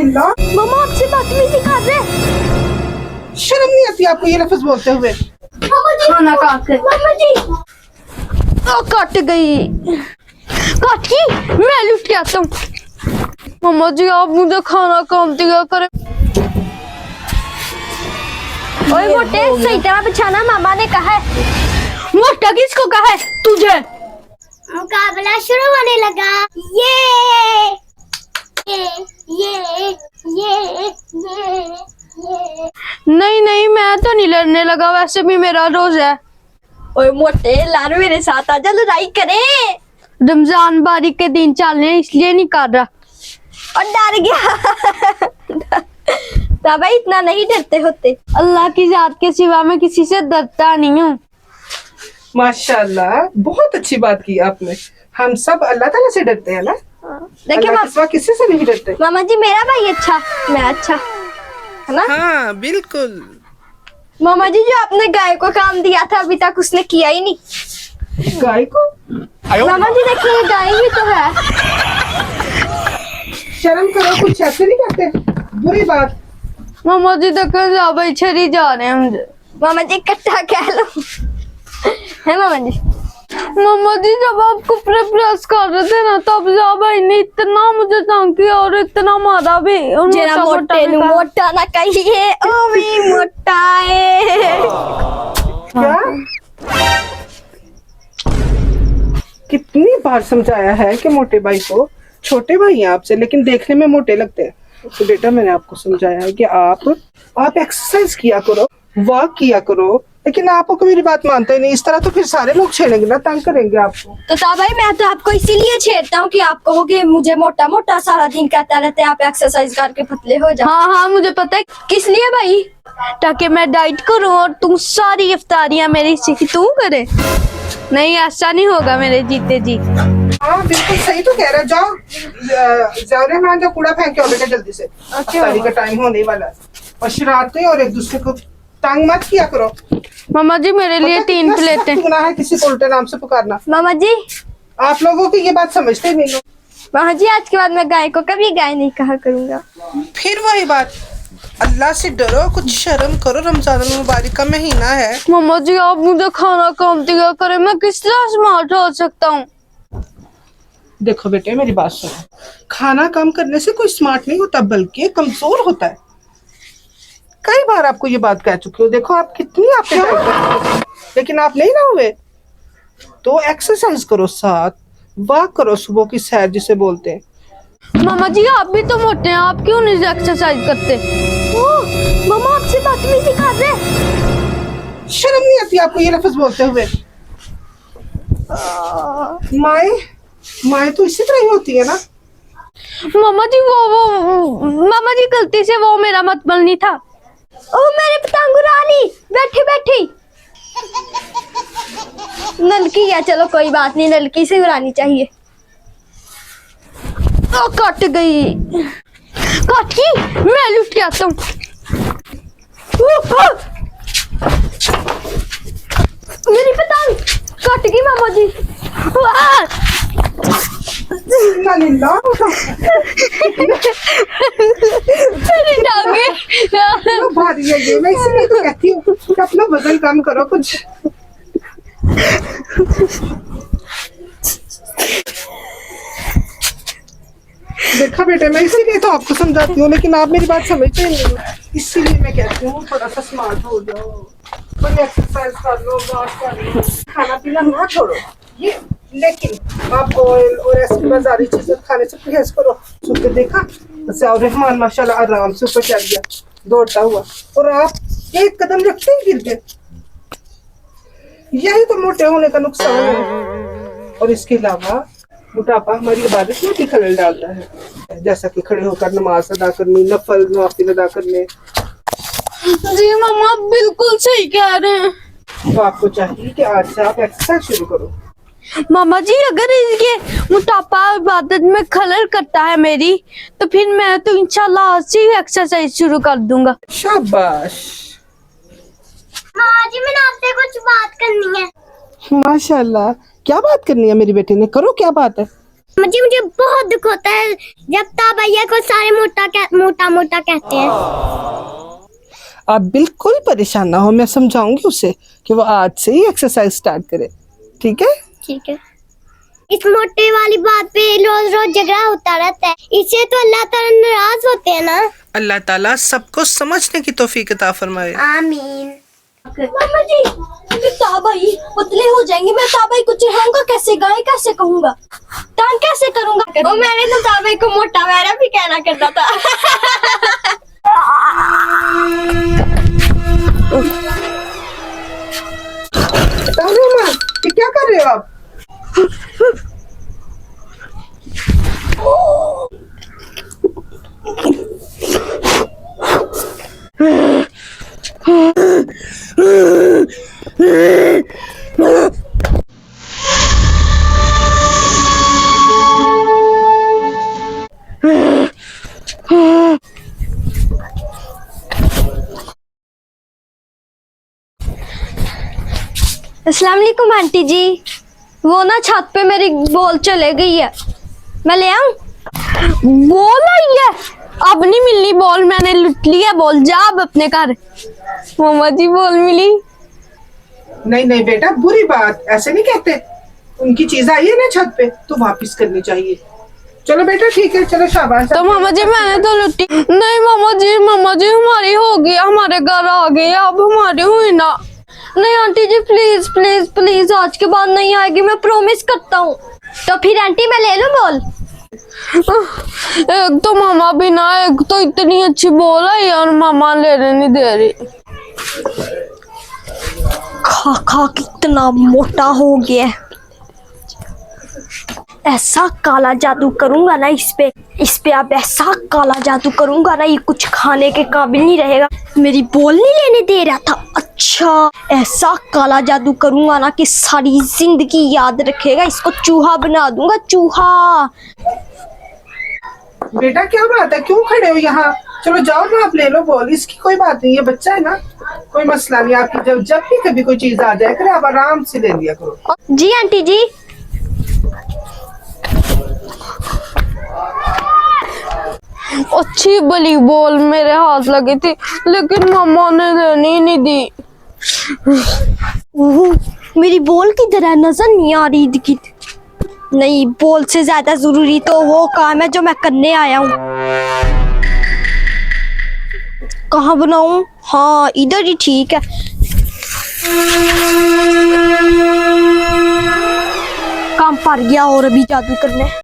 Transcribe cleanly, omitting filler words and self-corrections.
लिल्लाह। मम्मा आपसे बदतमीजी कर रहे हैं। शर्म नहीं आती आपको ये लफ्ज बोलते हुए? खाना काट के मम्मा जी कट गई। काटी मैं लुट के आता हूँ। मम्मा जी आप मुझे खाना कम दिया करें। ओए मोटे सही तरह बिछाना मामा ने कहा है। मोटा किसको कहा है? तुझे। मुकाबला शुरू होने लगा। ये ये ये नहीं नहीं मैं तो नहीं लड़ने लगा, वैसे भी मेरा रोज है। ओए मोटे लार मेरे साथ आजा लड़ाई करें। रमजान बारी के दिन चल रहे हैं इसलिए नहीं कर रहा। और डर गया। तब इतना नहीं डरते होते। अल्लाह की जात के सिवा मैं किसी से डरता नहीं हूँ। माशाल्लाह बहुत अच्छी बात की आपने। हम सब अल्लाह ताला से डरते हैं ना। देखिए अल्लाह के सिवा किसी से नहीं डरते। मामा जी मेरा भाई अच्छा, मैं अच्छा है ना। हाँ बिल्कुल। मामा जी जो आपने गाय को काम दिया था अभी तक उसने किया ही नहीं। गाय को? मामा जी देखिए गाय भी तो है। शर्म करो, कुछ ऐसे नहीं करते, बुरी बात। मामा जी देखो ज्यादा छरी जा रहे हैं मुझे। मामा जी इकट्ठा कह लो है मामा जी। मामा जी जब आप कपड़े प्रेस कर रहे थे ना तब भाई ने इतना मुझे तंग किया और इतना मारा भी। जरा मोटे नु मोटा ना कहिए, ओ भी मोटा है। क्या? कितनी बार समझाया है कि मोटे भाई को, छोटे भाई हैं आपसे लेकिन देखने में मोटे लगते हैं। तो बेटा मैंने आपको समझाया है कि आप एक्सरसाइज किया करो, वॉक किया करो, लेकिन आप को मेरी बात मानते ही नहीं। इस तरह तो फिर सारे लोग छेड़ेंगे ना, तंग करेंगे आपको। तो भाई मैं तो आपको इसीलिए छेड़ता हूँ कि आप कहोगे मुझे मोटा मोटा सारा दिन कहता रहते हैं, आप एक्सरसाइज करके पतले हो जाओ। हाँ हाँ मुझे पता है किस लिए भाई, ताकि मैं डाइट करूं और तुम सारी इफ्तारियां मेरी तू करे। नहीं ऐसा नहीं होगा मेरे जीते जी। हाँ बिल्कुल सही तो कह रहा है। जाओ रहमान, जो कूड़ा फेंक के आओ बेटा जल्दी से। इफ्तारी का टाइम होने वाला है और शरारतें और एक दूसरे को तंग मत किया करो। मामा जी मेरे लिए 3 प्लेटें। गुनाह है किसी को उल्टे नाम से पुकारना। मामा जी आप लोगों की ये बात समझते नहीं हो। मामा जी आज के बाद मैं गाय को कभी गाय नहीं कहा करूंगा। फिर वही बात, अल्लाह से डरो, कुछ शर्म करो। रमजान मुबारक का महीना है। मामा जी आप मुझे खाना कम दिया करें, मैं किस तरह स्मार्ट हो सकता हूँ। देखो बेटे मेरी बात सुनो, खाना कम करने से कोई स्मार्ट नहीं होता बल्कि कमजोर होता है। कई बार आपको ये बात कह चुकी हूँ। देखो आप कितनी आपके लेकिन आप नहीं ना हुए। तो एक्सरसाइज करो, साथ वॉक करो, सुबह की सैर जिसे बोलते हैं। मामा जी आप भी तो मोटे हैं, आप क्यों नहीं एक्सरसाइज करते? मामा आपसे बदतमीजी कर रहे हैं। शर्म नहीं आती आपको ये लफ्ज बोलते हुए? माए तो इसी तरह ही होती है ना। मामा जी वो मामा जी गलती से वो मेरा मतबल नहीं था। ओ मेरे पतंग उड़ा ली बैठी बैठी। नलकी है, चलो कोई बात नहीं, नलकी से उड़ानी चाहिए। ओ कट गई। काटी मैं लुट के आता हूँ। मेरी पतंग कट गई मामा जी। मेरी टांगे भारी है ये, मैं इसलिए तो कहती हूँ कि अपना वजन कम करो कुछ। देखा बेटे मैं इसीलिए तो आपको समझाती हूँ, लेकिन आप मेरी बात समझते ही नहीं हो। इसीलिए मैं कहती हूँ थोड़ा सा स्मार्ट हो जाओ, कोई एक्सरसाइज कर लो, वॉक कर लो, खाना पीना ना छोड़ो ये, लेकिन आप ऑयल और ऐसी बाजारी चीजें खाने से परहेज करो। सुबह देखा और रहमान माशाल्लाह आराम से ऊपर चढ़ गया दौड़ता हुआ, और आप एक कदम रखते ही गिर गए। यही तो मोटे होने का नुकसान है। और इसके अलावा मोटापा हमारी इबादत में भी खलल डालता है, जैसा कि खड़े होकर नमाज अदा करनी, नफिल अदा करने। जी मामा बिल्कुल सही कह रहे हैं। तो आपको चाहिए कि आज से आप एक्सरसाइज शुरू करो। मामा जी अगर ये मोटापा इबादत में खलल करता है मेरी, तो फिर मैं तो इंशाल्लाह आज से ही एक्सरसाइज शुरू कर दूंगा। शाबाश। हाँ जी मैंने आपसे कुछ बात करनी है। माशाल्लाह, क्या बात करनी है मेरी बेटी ने? करो, क्या बात है? मुझे मुझे बहुत दुख होता है जब भैया को सारे मोटा मोटा कहते हैं। आप बिल्कुल परेशान ना हो, मैं समझाऊंगी उसे कि वो आज से ही एक्सरसाइज स्टार्ट करे, ठीक है? ठीक है। इस मोटे वाली बात पे रोज रोज झगड़ा होता रहता है, इससे तो अल्लाह ताला नाराज होते हैं ना। अल्लाह ताला सबको समझने की तौफीक अता फरमाए। आमीन। मम्मा जी, ताबाई पतले हो जाएंगे, मैं ताबाई को चढ़ाऊंगा कैसे, गाय कैसे कहूंगा, टांग कैसे करूंगा? ओ मैंने तो ताबाई को मोटा मेरा भी कहना करता था। माँ, ये क्या कर रहे हो आप? अस्सलाम वालेकुम आंटी जी, वो ना छत पे मेरी बॉल चले गई है, मैं ले आऊं? बॉल आई है, अब नहीं मिलनी बॉल, मैंने लुट लिया बॉल, जा अब अपने घर। मम्मा जी बॉल मिली। नहीं नहीं बेटा, बुरी बात, ऐसे नहीं कहते। उनकी चीज आई है ना छत पे तो वापस करनी चाहिए। चलो बेटा ठीक है, चलो शाबाश। तो मामा जी मैंने तो लुटी नहीं। मामा जी हमारी हो गई, हमारे घर आ गई, अब हमारी हुई ना। नहीं aunty ji please please please, आज के बाद नहीं आएगी, मैं प्रॉमिस करता हूँ। तो फिर आंटी मैं ले लूं बॉल? एक तो मामा भी ना, एक तो इतनी अच्छी बॉल है यार, मामा लेने नहीं दे रही। खा खा कितना मोटा हो गया। ऐसा काला जादू करूंगा ना इस पे अब ऐसा काला जादू करूंगा ना, ये कुछ खाने के काबिल नहीं रहेगा। मेरी बॉल नहीं लेने दे रहा था, अच्छा ऐसा काला जादू करूंगा ना कि सारी जिंदगी याद रखेगा। इसको चूहा बना दूंगा, चूहा। बेटा क्या बात है, क्यों खड़े हो यहाँ? चलो जाओ ना, आप ले लो बॉल, इसकी कोई बात नहीं, ये बच्चा है ना, कोई मसला नहीं। आपकी जब भी कभी कोई चीज आ जाए करे, आप आराम से ले लिया करो। जी आंटी जी। अच्छी भली बॉल मेरे हाथ लगी थी, लेकिन मम्मा ने देनी नहीं दी। मेरी बॉल किधर है, नजर नहीं आ रही थी। नहीं, बॉल से ज्यादा जरूरी तो वो काम है जो मैं करने आया हूँ। कहाँ बनाऊं? हाँ इधर ही ठीक है। काम पर गया और अभी जादू करने।